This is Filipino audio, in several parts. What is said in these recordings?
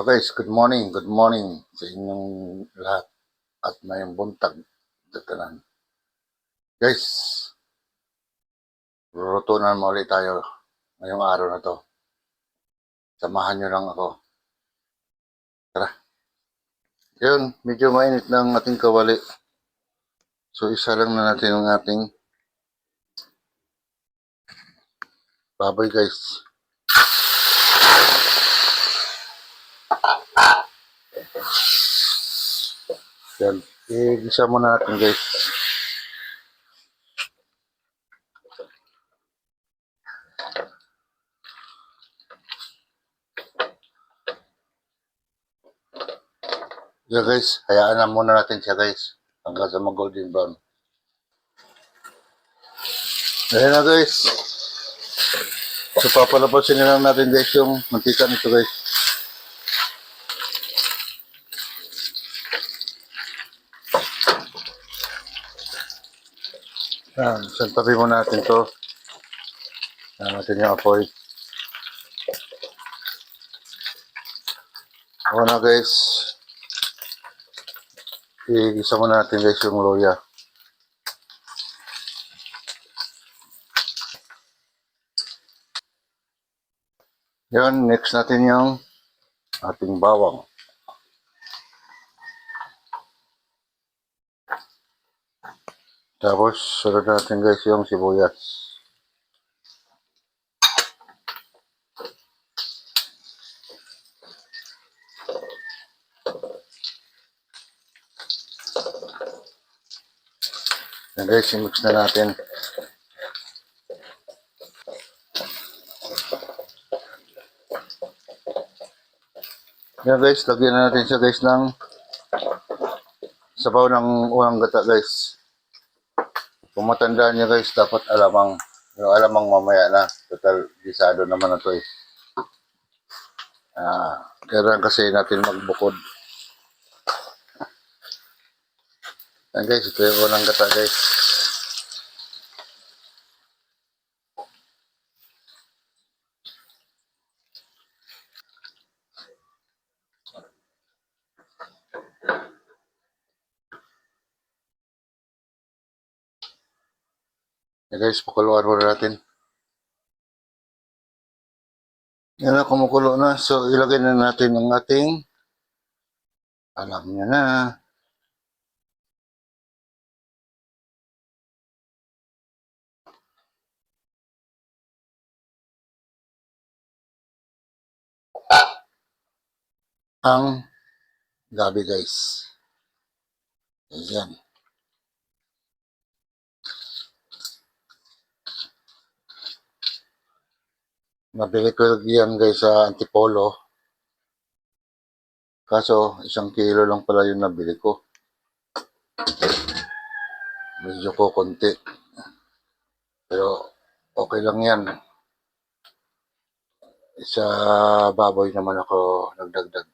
Hello guys, good morning sa inyong lahat at mayong buntag datanan. Guys, rurutunan mo ulit tayo ngayong araw na to. Samahan nyo lang ako. Tara. Yun, medyo mainit ng ating kawali. So isa lang na natin ang ating baboy guys. Yan, i-gisa muna natin guys. Yan guys, hayaan na muna natin siya guys hanggang sa mag-golden brown. Ayan na guys. So papalabasin na lang natin guys yung mantika nito guys. Yan, santabi mo natin to. Yan natin yung apoy. Ako na guys. I-isa mo natin guys yung loya. Yan, next natin yung ating bawang. Tapos, sunod natin guys yung sibuyas. Yan guys, i-mix na natin. Yan guys, lagyan na natin siya guys ng sabaw ng unang gata guys. Kung matandaan niya guys, dapat alamang. Yung alamang mamaya na. Total, gisado naman na to eh. Kailangan kasi natin magbukod. Yan guys, ito yung unang gata guys. Yan guys, pakuluan muna natin. Yan na, kumukulo na. So, ilagay na natin ang ating, alam niya na, ang gabi guys. Ayan. Nabili ko yan guys sa Antipolo. Kaso, 1 kilo lang pala yung nabili ko. Medyo ko konti. Pero, okay lang yan. Sa baboy naman ako nagdagdag.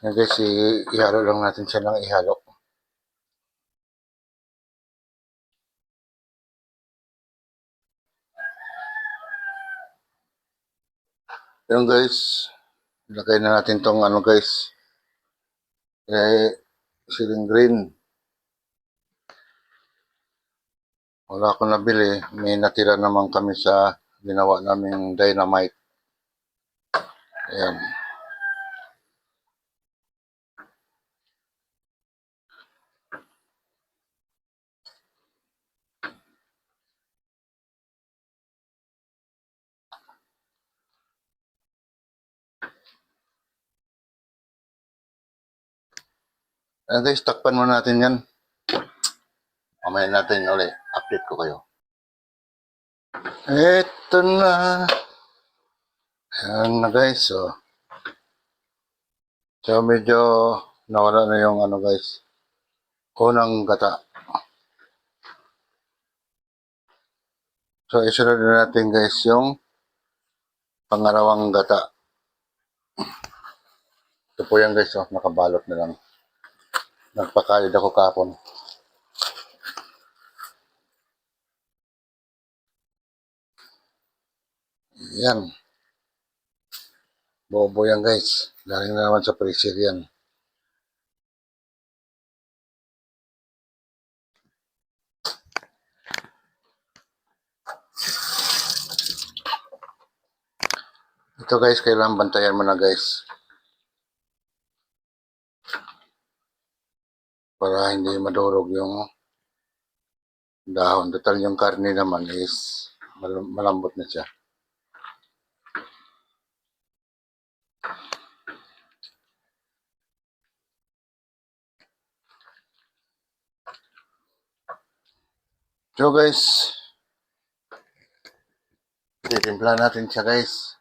Yan guys, ihalo lang natin siya ng ihalo. Yan guys, ilagay na natin tong ano guys. Siling green. Wala akong nabili. May natira naman kami sa ginawa naming dynamite. Ayan. Ayan guys, takpan mo natin yan. Mamaya natin ulit. Update ko kayo. Eto na. Ayan na guys. So medyo nawala na yung ano guys. Unang gata. So isunod na natin guys yung pangalawang gata. Ito po yan guys, oh, nakabalot na lang. Nagpakayod ako kapon. Yan. Bobo yan guys. Galing na naman sa freezer yan. Ito guys, kailangan bantayan mo na guys. Para hindi madurog yung dahon. Total yung karne naman is malambot na siya. So guys, titimpla natin siya guys.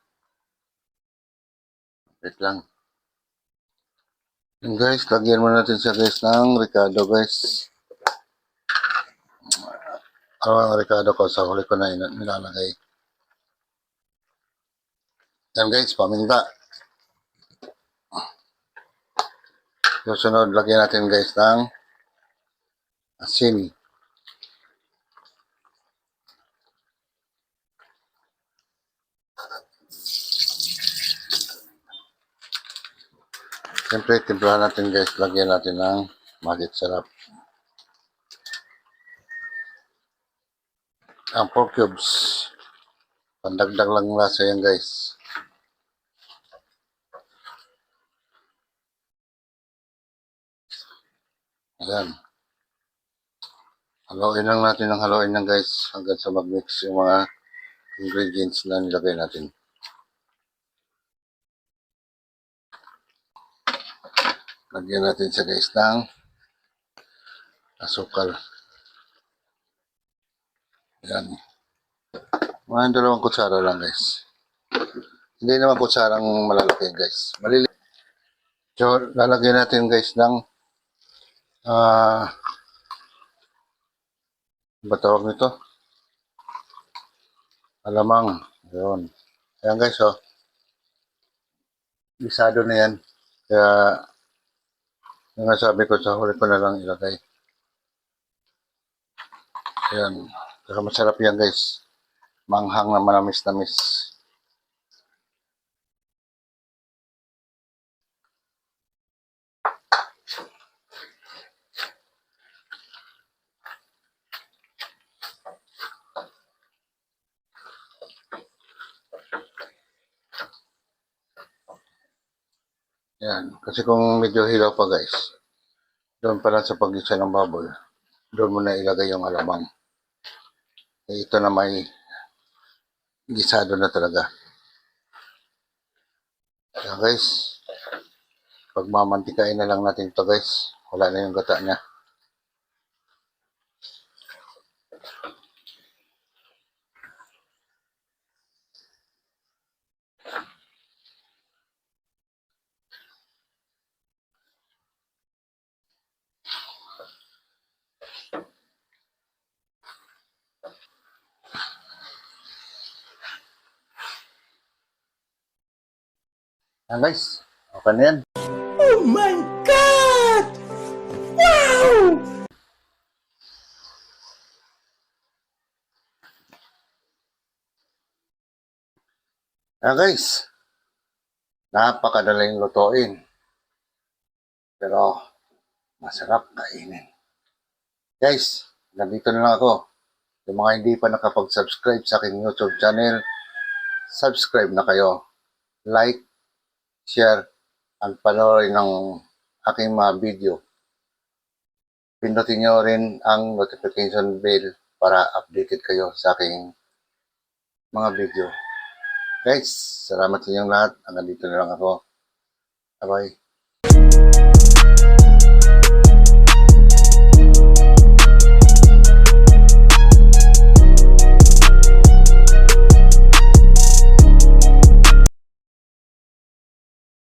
Wait lang. And guys, lagyan mo natin siya guys ng ricado guys. Ang ricado ko sa huli ko na nilalagay. Yan guys, paminta. Susunod, lagyan natin guys ng asin. Siyempre, timplahan natin guys, lagyan natin ng magit sarap. Ang pork cubes. Pandagdag lang lasa yan guys. Ayan. Haluin lang natin ng haluin lang guys hanggang sa mag-mix yung mga ingredients na nilagay natin. Lagyan natin siya guys ng asukal. Ayan. Mga 2 kutsara lang guys. Hindi naman kutsarang malalaki guys. Maliliit. So, lalagyan natin guys ng ba tawag nito? Alamang. Ayun. Ayan guys, oh. Bisado na yan. Kaya, yung nga sabi ko, sa huli ko na lang ilagay. Ayan. Kaya masarap yan guys. Manghang na manamis-namis. Yan. Kasi kung medyo hilaw pa guys, doon pa lang sa pag-isa ng baboy, doon mo na ilagay yung alamang. Ito na may gisado na talaga. Yan guys. Pagmamantikain na lang natin ito guys. Wala na yung gata niya. Yan guys. Okay na yan. Oh my God! Wow! Yan guys. Napakadaling lutuin. Pero masarap kainin. Guys, nandito na lang ako. Yung mga hindi pa nakapag-subscribe sa aking YouTube channel, subscribe na kayo. Like, share, at panoorin ng aking mga video. Pindutin nyo rin ang notification bell para updated kayo sa aking mga video. Guys, salamat sa inyong lahat. Hanggang dito na lang ako. Bye-bye.